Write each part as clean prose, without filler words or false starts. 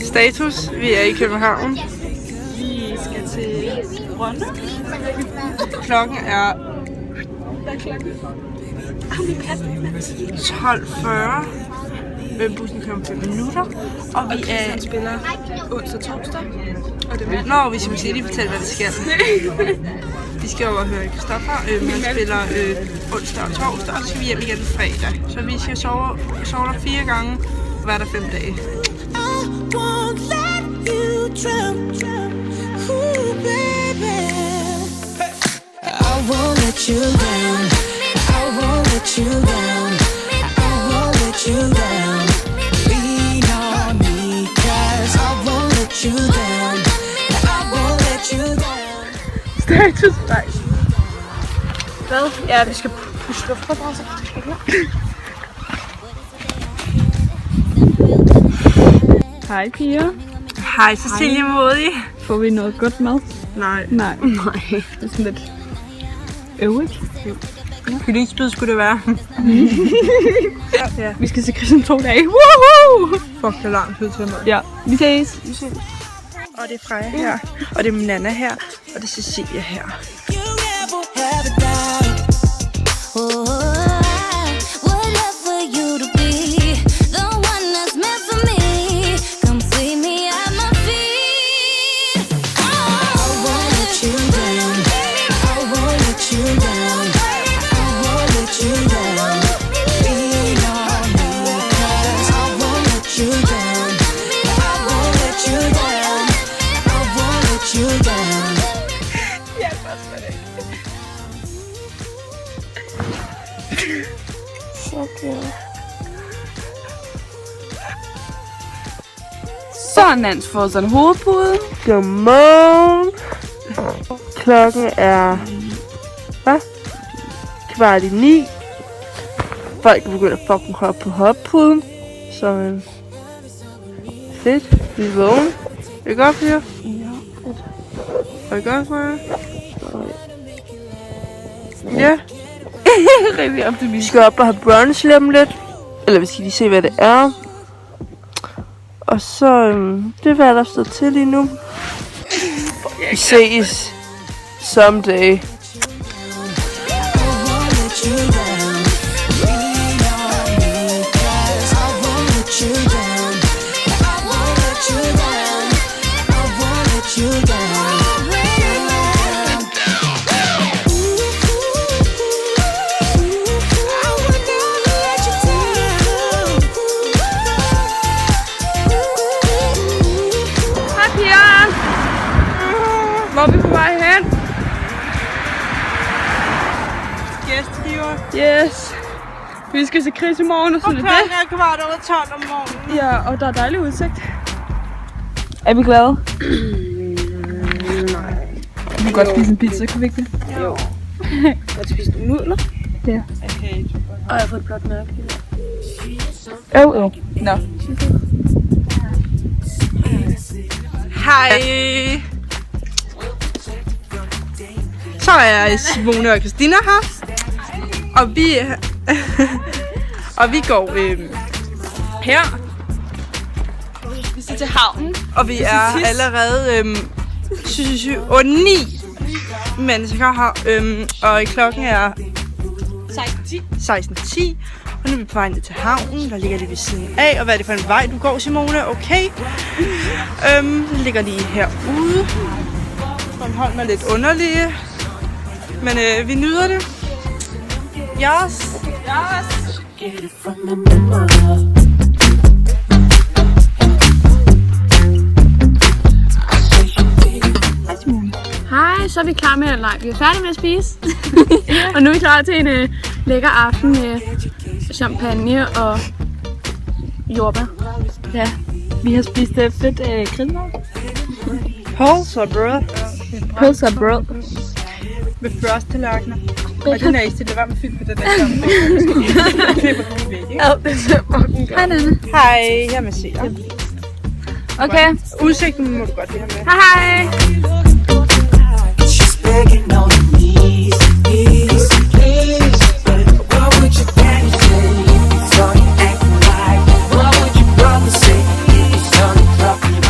Status. Vi er i København. Vi skal til Rønne. Klokken er... Hvad er klokken? 12:40. Bussen kommer om 5 minutter. Og vi er... spiller onsdag torsdag. Og det Nå, vi skal lige fortælle, hvad det skal. Vi skal over og høre Christoffer. Han spiller onsdag og torsdag, og så skal vi hjem igen fredag. Så vi skal sove der 4 gange hver der 5 dage. Status, nej. Hvad? Ja, vi skal pusse luftmadrasser. Hej piger. Hej Cecilie Modig. Får vi noget godt mad? Nej. Nej. Det er sådan lidt øvrigt. Kyllingsbid skulle det være. Ja. Vi skal se Chris om 2 dage. Woohoo! Fuck, det er lang tid til mig. Ja, vi ses. Og det er Freja her, og det er Nana her, og det er Cecilie her. Så har Nans fået sådan en hovedpude. Godmorgen. Klokken er... Hvad? 8:45. Folk er begyndt at fucking hoppe på hoppuden. Så fedt. Vi er vågne. Er I godt, Pia? Ja, fedt. Er I godt, Freja? Ja. Rigtig optimistisk. Vi skal op og have brunch lige om lidt. Eller vi skal lige se, hvad det er. Og så, det er hvad der står til lige nu. Vi ses someday. Hvor er vi på vej hen? Gæstgiver. Yes. Vi skal se Chris i morgen og sådan Og det. klokken er 12:15 om morgenen. Ja, og der er dejlig udsigt. Er vi glade? Nej. Vi kan godt spise en pizza, kan vi ikke det? Jo. Godt spise nudler. Ja. Okay. Og jeg har fået et blåt mærke. Nå. Hej. Så er Simone og Christina her. Og vi går her. Vi skal til havnen. Og vi er allerede 9 mennesker her. Og klokken er 16:10. Og nu er vi på vej ned til havnen. Der ligger det ved siden af. Og hvad er det for en vej, du går, Simone? Okay. Det ligger lige herude. Bornholm er lidt underlige. Men vi nyder det. Yes. Hej, så er vi klar med at lege. Vi er færdige med at spise. Og nu er vi klar til en lækker aften med champagne og jordbær. Ja, vi har spist fedt grillmad. Pølse og brød. Pølse og brød. Med frosttallerkener. Og det næste, det var med fyld på det der sammen. Klipper du væk, ikke? Ja, det ser fucking godt. Hej, Nana. Hej, her med Sia. Okay. Udsigten må du godt lige have med. Hej, hej. She's begging on her knees, please, please. What would your daddy say if you saw you acting like? What would your brother say if you saw you talking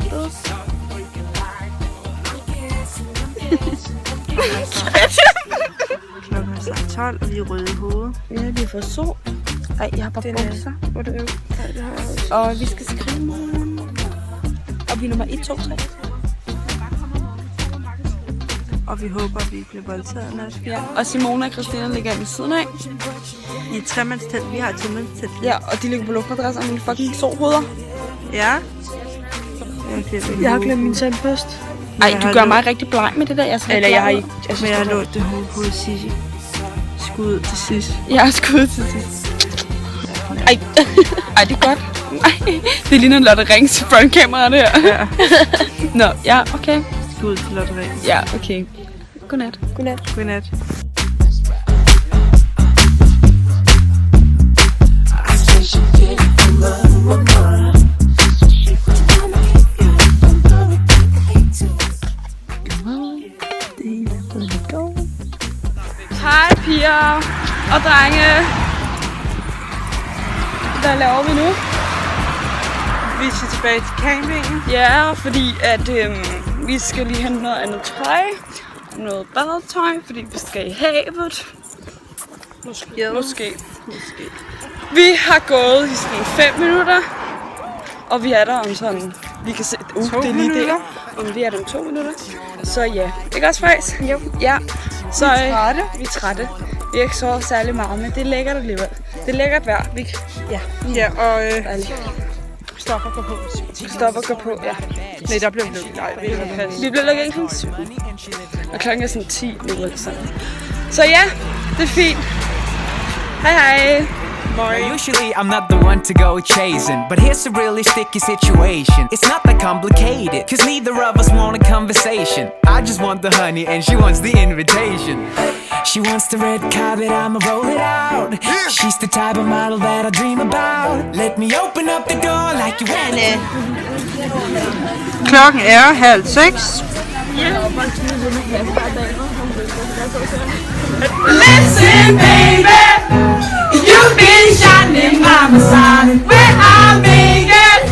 helvede. Klokken er snart 12, og vi er røde i hovedet. Ja, vi har fået sol. Ej, jeg har bare bukser. Hvor det er. Og vi skal skrive morgen. Og vi er nummer 1, 2, 3. Og vi håber, at vi bliver voldtaget nat. Ja. Og Simone og Christina ligger ved siden af. I et tremandstelt. Vi har et tremandstelt. Ja, og de ligger på luftmadrasser med fucking solhoveder. Ja. Jeg har glemt min tandpost. Ej, du gør mig rigtig bleg med det der. Jeg har ikke. Men jeg har lånt det hoved på Sissi. Skud til sidst. Jeg har skud til sidst. Ej, det er godt. Ej, det ligner en Lotte Rings til frontkameraet her. Ja. Nå, ja, okay. Skud til Lotte Rings. Ja, okay. Godnat. Godnat. Godnat. Hej piger og drenge. Hvad laver vi nu? Vi skal tilbage til campingen. Ja, fordi at vi skal lige hente noget andet tøj. Noget badetøj, fordi vi skal i havet. Måske. Vi har gået i sådan 5 minutter. Og vi er der om sådan... Vi kan se... det er lige der. Om vi er der om 2 minutter. Så ja. Ikke også, Fræs? Jo. Ja. Så vi er trætte. Vi har ikke sovet særlig meget, men det er lækkert alligevel. Det er lækkert vejr. Ja, og stopper går på. Stopper går på, ja. Nej, der bliver vi lukket. Nej, vi bliver lukket kl. 7. Og klokken er sådan 10 nu. Så ja, det er fint. Hej. Usually I'm not the one to go chasing, but here's a really sticky situation. It's not that complicated, cause neither of us want a conversation. I just want the honey and she wants the invitation. She wants the red carpet, I'ma roll it out. She's the type of model that I dream about. Let me open up the door like you want it. Klokken er 5:30. Listen, baby, you've been shining by my side when I make it.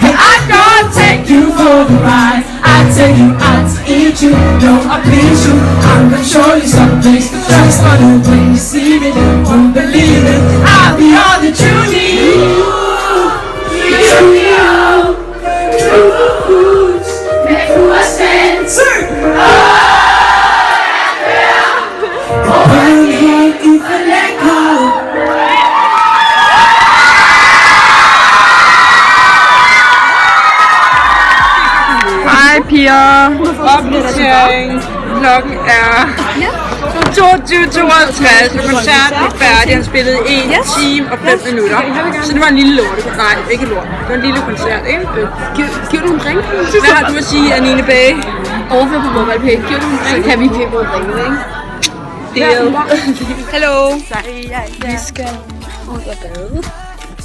And I'm gonna take you for the ride. I take you out to eat you, no, I please you. I'm gonna show you some things just on the way you see me. Won't believe it, I'll be all that you need. Truths make a sense. Hej piger. Opdatering. Klokken er 22:52. Koncerten er færdig. Han spillede 1 time og 5 minutter. Så det var en lille lort. Nej, ikke lort. Det var en lille koncert, ikke? Giv du en drink? Hvad har du at sige, Anine Bage? Overfør på MobilePay. Giv du en drink? Så kan vi pæbe ud og drikke, ikke? Deal. Hallo. Vi skal ud og bade.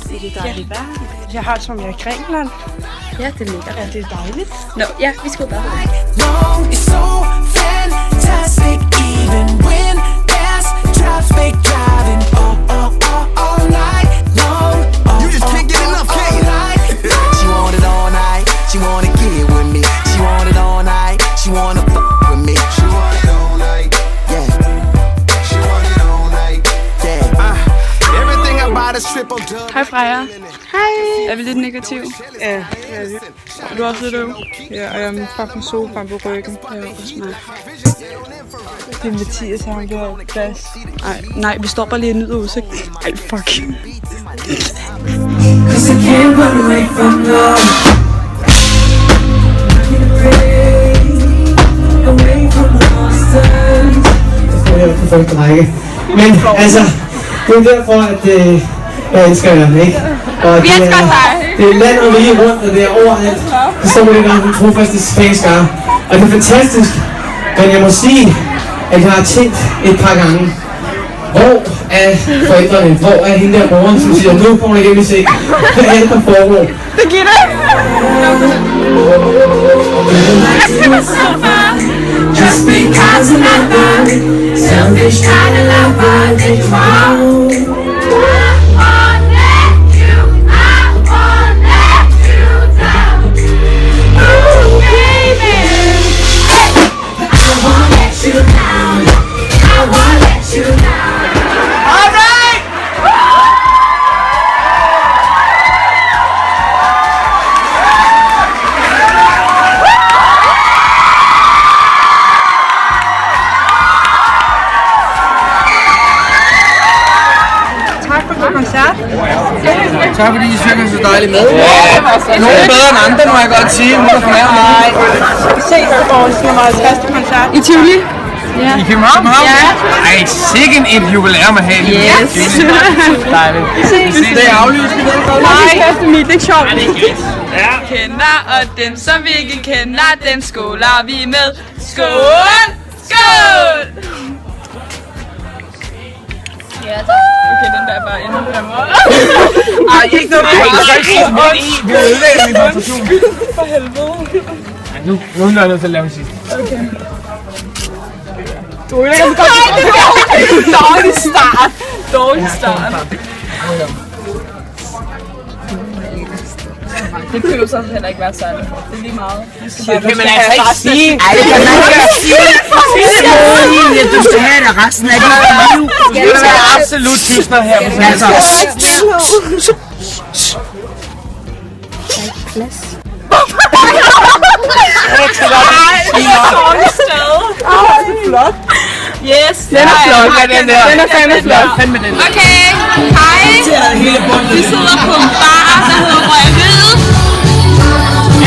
Det er dejligt vejr. Jeg har det som jeg er i Grækenland. Ja, det er lækkert. Ja, det er dejligt. Nå, ja, vi skal ud og bade. Long is so fantastic, even when there's traffic driving. All night long. You just can't get enough, can you? She want it all night. She wanna get it with me. She want it all night. She wanna fuck with me. She want it all night. Yeah. She want it all night. Yeah. Everything about is triple dub. Hej Freja. Hej. Er vi lidt negativ? Ja, det er det. Er du også lidt øv? Ja, og jeg er fucking solbrændt på ryggen. Det er også mig. Det er Mathias, han går over plads. Nej, vi står bare lige og nyder udsigt. Ej, fuck. Cause I can't run away from love. Away from monsters. Jeg er på første række. Men altså, det er derfor, at jeg elsker jer, ikke? Og Vi elsker dig! Det er land og rige rundt, og det er overalt. Det står med det der, den trofaste fans gør. Og det er fantastisk. Men jeg må sige, at jeg har tænkt et par gange, hvor er forældrene? Hvor er hende der moren, som siger, nu kommer jeg hjem og se, hvad er det, der foregår? Det giver det! Just because another selfish kind of lover did you wrong. I won't let you down. koncert. Tak fordi I synger så dejligt med. Nogle bedre end andre, må jeg godt sige. Hun er fornærmet. Se vores nummer 50. koncert. I Tivoli. I København? Ja. Ej, sikken et jubilæum at have. Yes. Dejligt. Det er aflyst. Nej, det er ikke sjovt. Kender, og dem som vi ikke kender, dem skåler vi med. Skål! Skål! Ja, tak. Okay, den der er bare endnu på den måde. Ej, ikke noget. Vi har ødelagt min koncentration. For helvede. Nu er jeg nødt til at lave en sidste. Okay. Dårlig start. Dårlig start. Det kunne jo så heller ikke være særligt. Det er lige meget. Det kan man altså ikke sige. Ej, det kan man ikke sige. Du skal have det resten af dit liv. Det er absolut tystner her. Altså. Flot. Yes, Den er flot. Den er fandme flot. Okay, hej. Vi sidder på en bar, der hedder Røgeriet.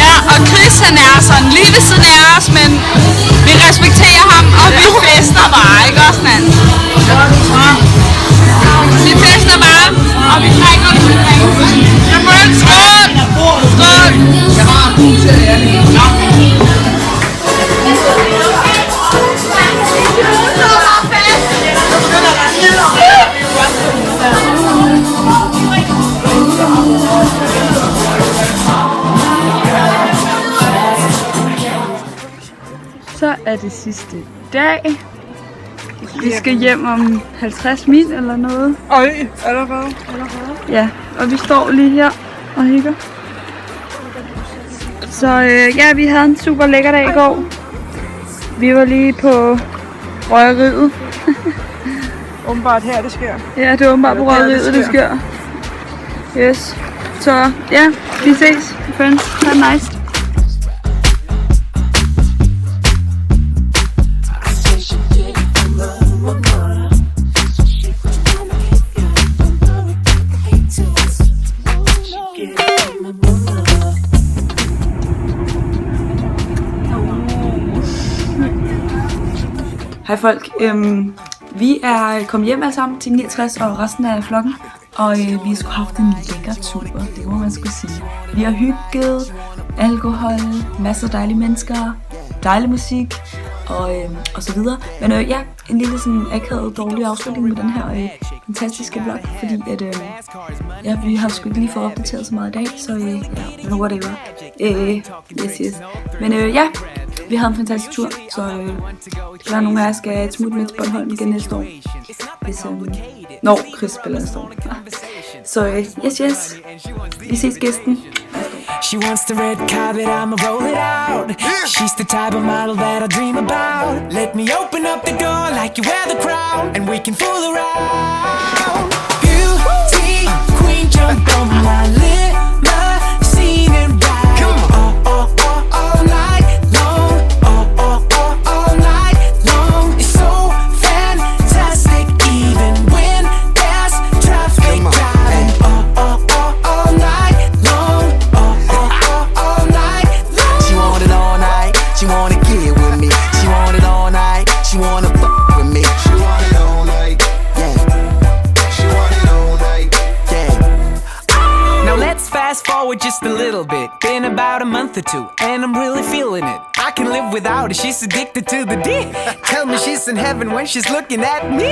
Ja, og Chris han er sådan lige ved siden af os, men vi respekterer ham, og vi fester bare, ikke også, mand? Vi fester bare, og vi drikker ud. Jamen, skål! Skål! Så er det sidste dag. Vi skal hjem om 50 min eller noget. Øj, allerede. Ja, og vi står lige her og hygger. Så ja, vi havde en super lækker dag i går. Vi var lige på Røgeriet. Åbenbart her, det sker. Ja, det er åbenbart på Røgeriet, det sker. Yes. Så ja, vi ses. Friends, ha' det nice. Hej folk, vi er kommet hjem alle sammen til 69 og resten af flokken, og vi skulle have haft en lækker tur, det må man skulle sige. Vi har hygget, alkohol, masser af dejlige mennesker, dejlig musik og så videre. Men ja, en lille sådan akavet dårlig afslutning med den her fantastiske vlog, fordi at ja, vi har sgu ikke lige fået opdateret så meget i dag, så ja, whatever. Yes. Men ja, vi havde en fantastisk tur, så der er nogle af jer, skal et smut med til Bornholm igen næste år. Hvis, når Chris spiller næste år. Så yes. Vi ses gæsten. She wants the red carpet, I'ma roll it out. She's the type of model that I dream about. Let me open up the door like you wear the crown, and we can fool around. Beauty queen, jump on my limousine and ride. All night long. All night long. It's so fantastic, even when there's traffic driving. All night long. All night long. She want it all night. She wanna get with me. She want it all night. She wanna fuck with me. She want it all night. Yeah. She want it all night. Yeah. Now let's fast forward just a little bit. Been about a month or two, and I'm really feeling it. I can live without her. She's addicted to the D. Tell me she's in heaven when she's looking at me.